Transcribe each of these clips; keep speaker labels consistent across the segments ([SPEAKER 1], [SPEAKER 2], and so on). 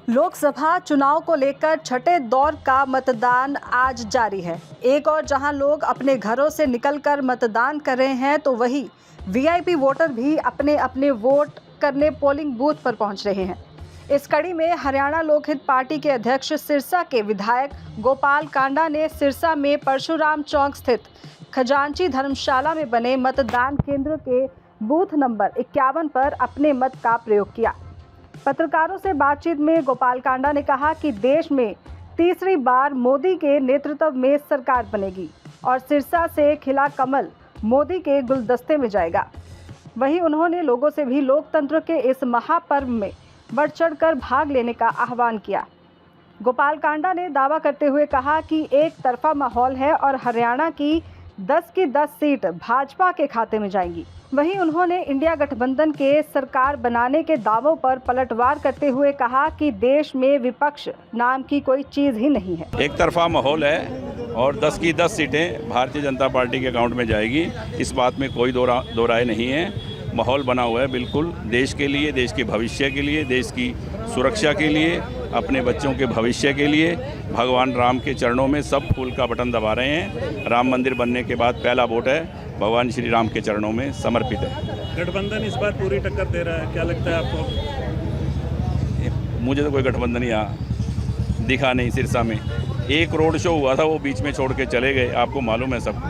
[SPEAKER 1] लोकसभा चुनाव को लेकर छठे दौर का मतदान आज जारी है। एक और जहां लोग अपने घरों से निकलकर मतदान कर रहे हैं, तो वहीं वीआईपी वोटर भी अपने अपने वोट करने पोलिंग बूथ पर पहुंच रहे हैं। इस कड़ी में हरियाणा लोकहित पार्टी के अध्यक्ष सिरसा के विधायक गोपाल कांडा ने सिरसा में परशुराम चौक स्थित खजांची धर्मशाला में बने मतदान केंद्र के बूथ नंबर 51 पर अपने मत का प्रयोग किया। पत्रकारों से बातचीत में गोपाल कांडा ने कहा कि देश में तीसरी बार मोदी के नेतृत्व में सरकार बनेगी और सिरसा से खिला कमल मोदी के गुलदस्ते में जाएगा। वहीं उन्होंने लोगों से भी लोकतंत्र के इस महापर्व में बढ़ चढ़कर भाग लेने का आह्वान किया। गोपाल कांडा ने दावा करते हुए कहा कि एक तरफा माहौल है और हरियाणा की 10 की 10 सीट भाजपा के खाते में जाएंगी। वहीं उन्होंने इंडिया गठबंधन के सरकार बनाने के दावों पर पलटवार करते हुए कहा कि देश में विपक्ष नाम की कोई चीज ही नहीं है।
[SPEAKER 2] एक तरफा माहौल है और 10 की 10 सीटें भारतीय जनता पार्टी के अकाउंट में जाएगी। इस बात में कोई दो राय नहीं है। माहौल बना हुआ है बिल्कुल देश के लिए, देश के भविष्य के लिए, देश की सुरक्षा के लिए, अपने बच्चों के भविष्य के लिए। भगवान राम के चरणों में सब फूल का बटन दबा रहे हैं। राम मंदिर बनने के बाद पहला वोट है भगवान श्री राम के चरणों में समर्पित है।
[SPEAKER 3] गठबंधन इस बार पूरी टक्कर दे रहा है, क्या लगता है आपको?
[SPEAKER 2] मुझे तो कोई गठबंधन यहाँ दिखा नहीं। सिरसा में एक रोड शो हुआ था, वो बीच में छोड़ के चले गए, आपको मालूम है सबको।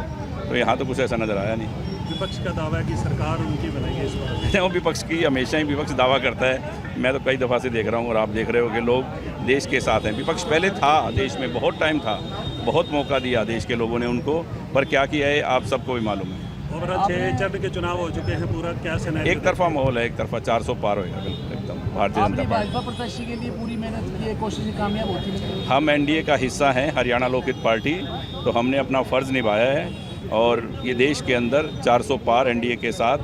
[SPEAKER 2] तो यहाँ तो कुछ ऐसा नज़र आया नहीं।
[SPEAKER 3] विपक्ष का दावा है कि सरकार उनकी बनेगी इस बार।
[SPEAKER 2] वो विपक्ष की हमेशा ही विपक्ष दावा करता है। मैं तो कई दफ़ा से देख रहा हूँ और आप देख रहे हो कि लोग देश के साथ हैं। विपक्ष पहले था देश में, बहुत टाइम था, बहुत मौका दिया देश के लोगों ने उनको, पर क्या किया है आप सबको भी मालूम है।
[SPEAKER 3] और 6 चरण के चुनाव हो चुके हैं, पूरा क्या सिनेरियो?
[SPEAKER 2] एक तरफा माहौल है, एक तरफा 400 पार होएगा बिल्कुल एकदम भारतीय जनता पार्टी।
[SPEAKER 4] भाजपा प्रत्याशी के लिए पूरी मेहनत की है, कोशिशें कामयाब होती है।
[SPEAKER 2] हम एनडीए का हिस्सा हैं, हरियाणा लोकहित पार्टी, तो हमने अपना फ़र्ज़ निभाया है और ये देश के अंदर 400 पार एनडीए के साथ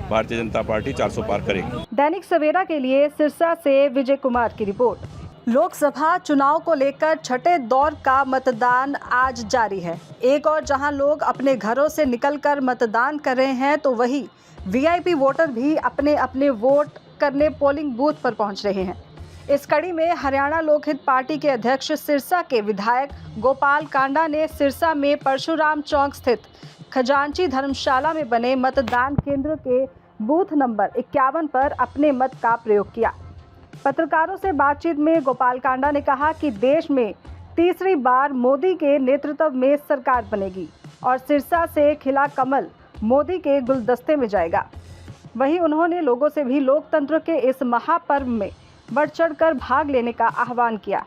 [SPEAKER 2] भारतीय जनता पार्टी 400 पार करेगी।
[SPEAKER 1] दैनिक सवेरा के लिए सिरसा से विजय कुमार की रिपोर्ट। लोकसभा चुनाव को लेकर छठे दौर का मतदान आज जारी है। एक और जहां लोग अपने घरों से निकलकर मतदान कर रहे हैं, तो वहीं वीआईपी वोटर भी अपने अपने वोट करने पोलिंग बूथ पर पहुंच रहे हैं। इस कड़ी में हरियाणा लोकहित पार्टी के अध्यक्ष सिरसा के विधायक गोपाल कांडा ने सिरसा में परशुराम चौक स्थित खजांची धर्मशाला में बने मतदान केंद्र के बूथ नंबर 51 पर अपने मत का प्रयोग किया। पत्रकारों से बातचीत में गोपाल कांडा ने कहा कि देश में तीसरी बार मोदी के नेतृत्व में सरकार बनेगी और सिरसा से खिला कमल मोदी के गुलदस्ते में जाएगा। वहीं उन्होंने लोगों से भी लोकतंत्र के इस महापर्व में बढ़ चढ़कर भाग लेने का आह्वान किया।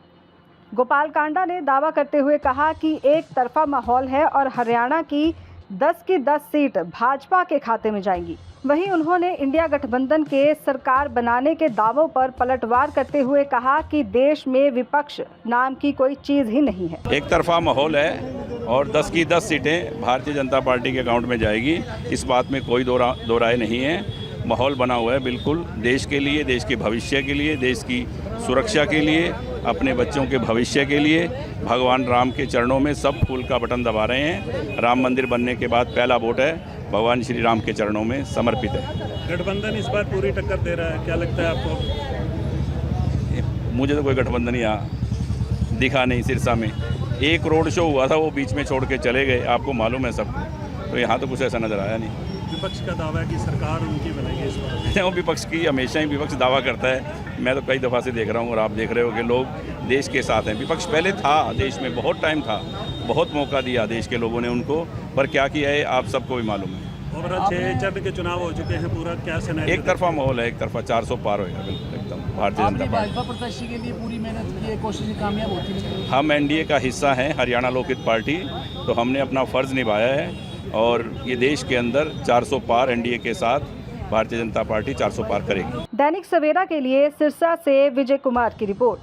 [SPEAKER 1] गोपाल कांडा ने दावा करते हुए कहा कि एक तरफा माहौल है और हरियाणा की 10 की 10 सीट भाजपा के खाते में जाएंगी। वहीं उन्होंने इंडिया गठबंधन के सरकार बनाने के दावों पर पलटवार करते हुए कहा कि देश में विपक्ष नाम की कोई चीज ही नहीं है।
[SPEAKER 2] एक तरफा माहौल है और 10 की 10 सीटें भारतीय जनता पार्टी के अकाउंट में जाएगी। इस बात में कोई दो राय नहीं है। माहौल बना हुआ है बिल्कुल देश के लिए, देश के भविष्य के लिए, देश की सुरक्षा के लिए, अपने बच्चों के भविष्य के लिए। भगवान राम के चरणों में सब फूल का बटन दबा रहे हैं। राम मंदिर बनने के बाद पहला वोट है भगवान श्री राम के चरणों में समर्पित है।
[SPEAKER 3] गठबंधन इस बार पूरी टक्कर दे रहा है, क्या लगता है आपको?
[SPEAKER 2] मुझे तो कोई गठबंधन यहाँ दिखा नहीं। सिरसा में एक रोड शो हुआ था, वो बीच में छोड़ के चले गए, आपको मालूम है सबको। तो यहाँ तो कुछ ऐसा नज़र आया नहीं।
[SPEAKER 3] विपक्ष का दावा है कि सरकार उनकी बनेगी इस बार।
[SPEAKER 2] वो विपक्ष की हमेशा ही विपक्ष दावा करता है। मैं तो कई दफ़ा से देख रहा हूँ और आप देख रहे हो कि लोग देश के साथ हैं। विपक्ष पहले था देश में, बहुत टाइम था, बहुत मौका दिया देश के लोगों ने उनको, पर क्या किया है आप सबको भी मालूम है।
[SPEAKER 3] और 6 चरण के चुनाव हो चुके हैं, पूरा क्या सिनेरियो?
[SPEAKER 2] एक तरफा माहौल है, एक तरफा 400 पार होएगा बिल्कुल एकदम भारतीय जनता पार्टी।
[SPEAKER 4] भाजपा प्रत्याशी के लिए पूरी मेहनत की है, कोशिशें कामयाब होती है।
[SPEAKER 2] हम एनडीए का हिस्सा हैं, हरियाणा लोकहित पार्टी, तो हमने अपना फ़र्ज़ निभाया है और ये देश के अंदर 400 पार एनडीए के साथ भारतीय जनता पार्टी 400 पार करेगी।
[SPEAKER 1] दैनिक सवेरा के लिए सिरसा से विजय कुमार की रिपोर्ट।